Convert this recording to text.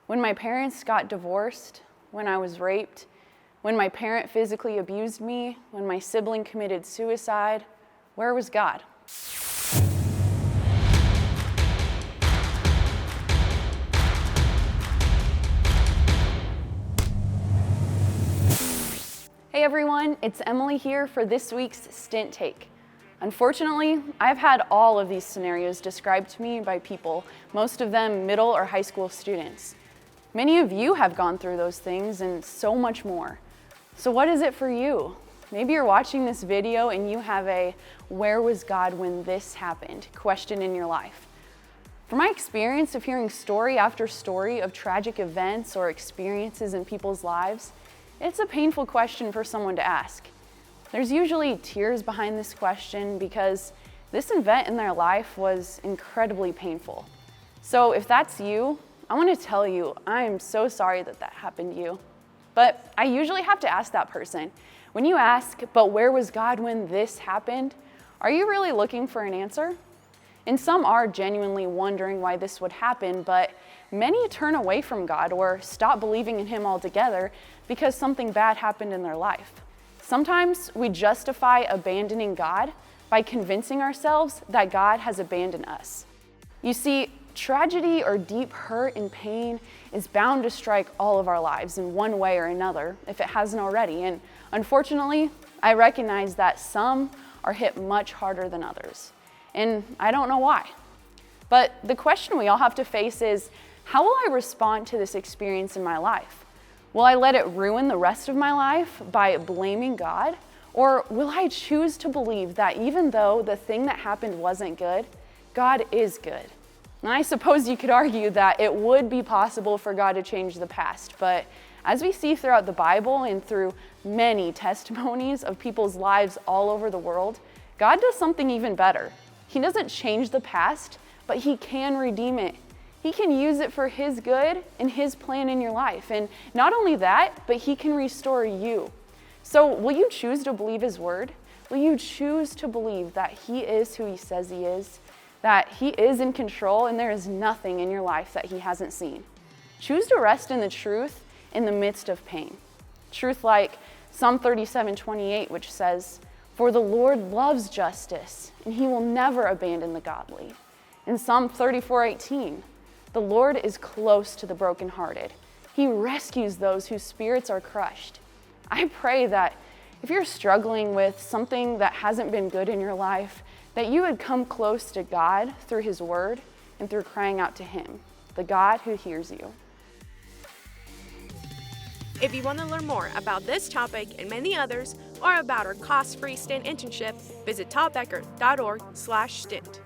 When my parents got divorced, when I was raped, when my parent physically abused me, when my sibling committed suicide, where was God? Hey everyone, it's Emily here for this week's Stint Take. Unfortunately, I've had all of these scenarios described to me by people, most of them middle or high school students. Many of you have gone through those things and so much more. So what is it for you? Maybe you're watching this video and you have a "where was God when this happened?" question in your life. From my experience of hearing story after story of tragic events or experiences in people's lives, it's a painful question for someone to ask. There's usually tears behind this question because this event in their life was incredibly painful. So if that's you, I want to tell you, I am so sorry that that happened to you. But I usually have to ask that person, when you ask, "But where was God when this happened?" are you really looking for an answer? And some are genuinely wondering why this would happen, but many turn away from God or stop believing in Him altogether because something bad happened in their life. Sometimes we justify abandoning God by convincing ourselves that God has abandoned us. You see, tragedy or deep hurt and pain is bound to strike all of our lives in one way or another if it hasn't already. And unfortunately, I recognize that some are hit much harder than others. And I don't know why. But the question we all have to face is, how will I respond to this experience in my life? Will I let it ruin the rest of my life by blaming God? Or will I choose to believe that even though the thing that happened wasn't good, God is good? And I suppose you could argue that it would be possible for God to change the past, but as we see throughout the Bible and through many testimonies of people's lives all over the world, God does something even better. He doesn't change the past, but He can redeem it. He can use it for His good and His plan in your life. And not only that, but He can restore you. So will you choose to believe His word? Will you choose to believe that He is who He says He is? That He is in control and there is nothing in your life that He hasn't seen? Choose to rest in the truth in the midst of pain. Truth like Psalm 37:28, which says, "For the Lord loves justice, and He will never abandon the godly." In Psalm 34:18, "The Lord is close to the brokenhearted. He rescues those whose spirits are crushed." I pray that if you're struggling with something that hasn't been good in your life, that you would come close to God through His word and through crying out to Him, the God who hears you. If you want to learn more about this topic and many others, or about our cost-free stint internship, visit toddbecker.org/stint.